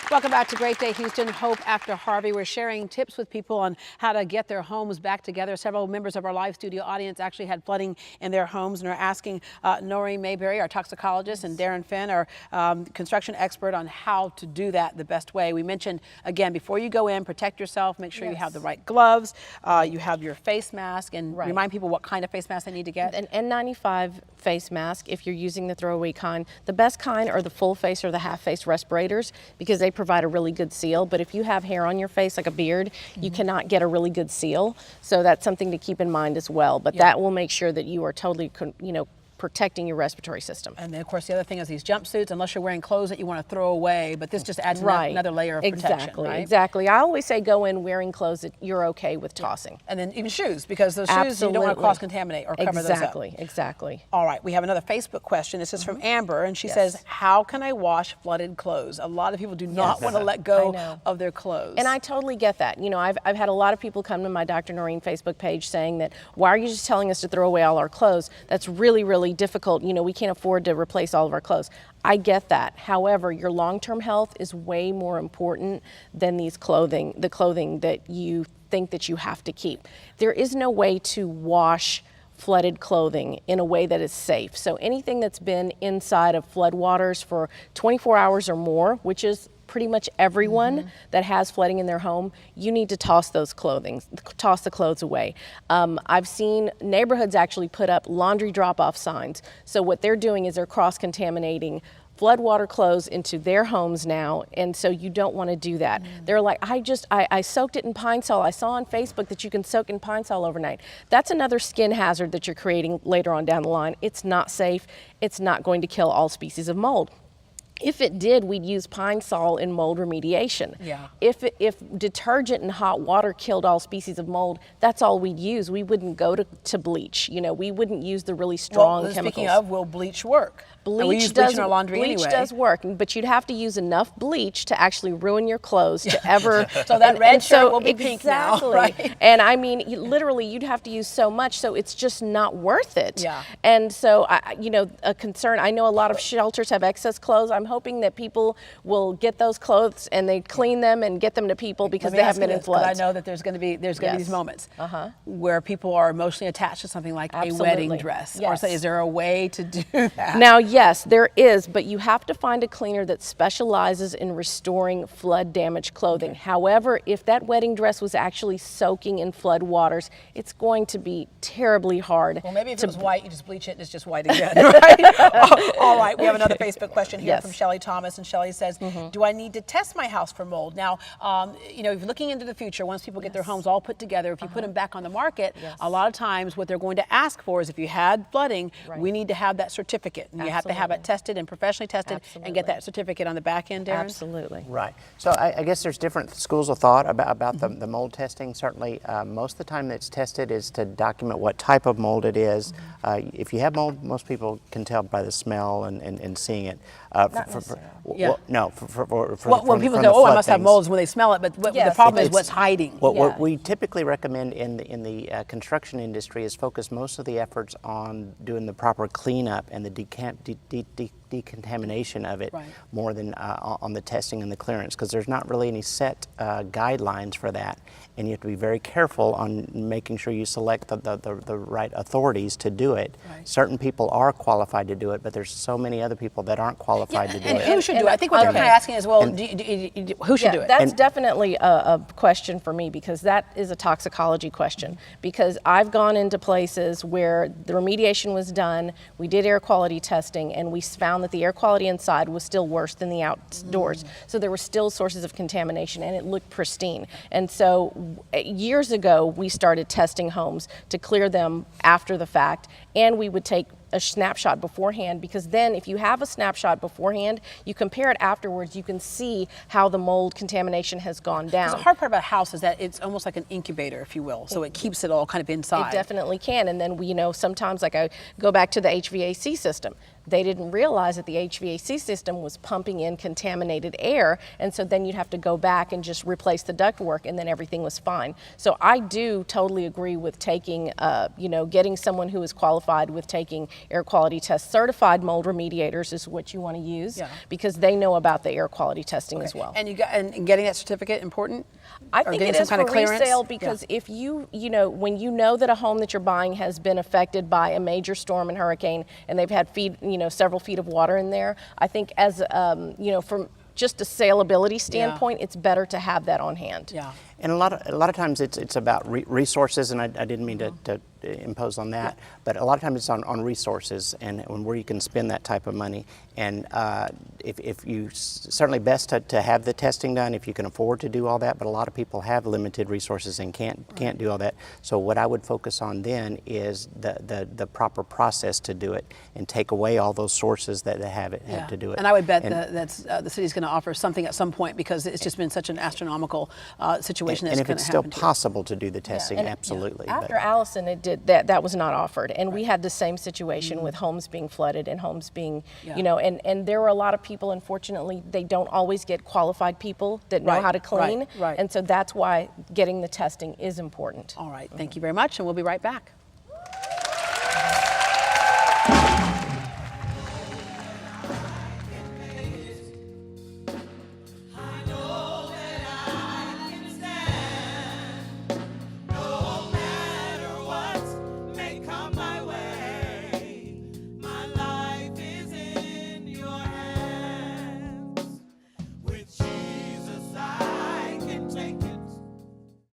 Welcome back to Great Day Houston. Hope after Harvey. We're sharing tips with people on how to get their homes back together. Several members of our live studio audience actually had flooding in their homes and are asking Noreen Mayberry, our toxicologist, and Darren Finn, our construction expert, on how to do that the best way. We mentioned, again, before you go in, protect yourself, make sure you have the right gloves, you have your face mask, and remind people what kind of face mask they need to get. An N95 face mask, if you're using the throwaway kind. The best kind are the full face or the half face respirators, because they provide a really good seal. But if you have hair on your face like a beard, you cannot get a really good seal. So that's something to keep in mind as well. But that will make sure that you are totally, protecting your respiratory system. And then, of course, the other thing is these jumpsuits, unless you're wearing clothes that you want to throw away, but this just adds another layer of protection, right? Exactly. I always say go in wearing clothes that you're okay with tossing. And then even shoes, because those shoes you don't want to cross-contaminate or cover those up. Exactly. All right, we have another Facebook question. This is from Amber, and she says, how can I wash flooded clothes? A lot of people do not want to let go of their clothes. And I totally get that. You know, I've had a lot of people come to my Dr. Noreen Facebook page saying that, why are you just telling us to throw away all our clothes? That's really, really difficult. You know, we can't afford to replace all of our clothes. I get that. However, your long-term health is way more important than the clothing that you think that you have to keep. There is no way to wash flooded clothing in a way that is safe. So anything that's been inside of flood waters for 24 hours or more, which is pretty much everyone that has flooding in their home, you need to toss the clothes away. I've seen neighborhoods actually put up laundry drop-off signs. So what they're doing is they're cross-contaminating floodwater clothes into their homes now, and so you don't want to do that. They're like, I soaked it in Pine Sol. I saw on Facebook that you can soak in Pine Sol overnight. That's another skin hazard that you're creating later on down the line. It's not safe. It's not going to kill all species of mold. If it did, we'd use Pine Sol in mold remediation. If detergent and hot water killed all species of mold, that's all we'd use. We wouldn't go to bleach. You know, we wouldn't use the really strong chemicals. Speaking of, will bleach work? We use bleach in our laundry anyway. Bleach does work, but you'd have to use enough bleach to actually ruin your clothes to ever. So that red shirt will be pink now, right? And I mean, literally, you'd have to use so much, so it's just not worth it. And so, a concern. I know a lot of shelters have excess clothes. I'm hoping that people will get those clothes and they clean them and get them to people, because they have been in floods. I know that there's going to be these moments where people are emotionally attached to something like a wedding dress. Or say, is there a way to do that? Now, yes, there is, but you have to find a cleaner that specializes in restoring flood damaged clothing. However, if that wedding dress was actually soaking in flood waters, it's going to be terribly hard. Well, maybe if it was white, you just bleach it and it's just white again, right? All right, we have another Facebook question here from Shelley Thomas, and Shelley says, do I need to test my house for mold? Now, if you're looking into the future, once people get their homes all put together, if you put them back on the market, a lot of times what they're going to ask for is, if you had flooding, we need to have that certificate. And you have to have it tested and professionally tested and get that certificate on the back end, Darren? Absolutely. Right. So I guess there's different schools of thought about the mold testing. Certainly, most of the time that's tested is to document what type of mold it is. If you have mold, most people can tell by the smell and seeing it. When people go, I must have molds when they smell it, but the problem is what's hiding. What we typically recommend in the construction industry is focus most of the efforts on doing the proper cleanup and the decontamination of it more than on the testing and the clearance, because there's not really any set guidelines for that, and you have to be very careful on making sure you select the right authorities to do it. Certain people are qualified to do it, but there's so many other people that aren't qualified to do it. And who should do it? I think what they're kind of asking is, well, who should do it? That's definitely a question for me, because that is a toxicology question. Because I've gone into places where the remediation was done, we did air quality testing, and we found that the air quality inside was still worse than the outdoors. So there were still sources of contamination, and it looked pristine. And so years ago, we started testing homes to clear them after the fact, and we would take a snapshot beforehand, because then if you have a snapshot beforehand, you compare it afterwards, you can see how the mold contamination has gone down. The hard part about a house is that it's almost like an incubator, if you will, so it keeps it all kind of inside. It definitely can. And then sometimes, like, I go back to the HVAC system. They didn't realize that the HVAC system was pumping in contaminated air, and so then you'd have to go back and just replace the ductwork, and then everything was fine. So I do totally agree with taking, getting someone who is qualified with taking air quality tests. Certified mold remediators is what you want to use, because they know about the air quality testing as well. And and getting that certificate important? I think it is for resale, because if when you know that a home that you're buying has been affected by a major storm and hurricane, and they've had several feet of water in there, I think as from just a saleability standpoint, it's better to have that on hand. Yeah. And a lot of times it's about resources, and I didn't mean to impose on that, but a lot of times it's on resources and where you can spend that type of money. And if you certainly best to have the testing done if you can afford to do all that, but a lot of people have limited resources and can't do all that. So what I would focus on then is the proper process to do it, and take away all those sources that have to do it. And I would bet that's the city's going to offer something at some point, because it's just been such an astronomical situation. And if it's still possible to do the testing, absolutely. After Allison, it did that was not offered, and we had the same situation with homes being flooded and homes being, and there were a lot of people. Unfortunately, they don't always get qualified people that know how to clean, and so that's why getting the testing is important. All right, thank you very much, and we'll be right back.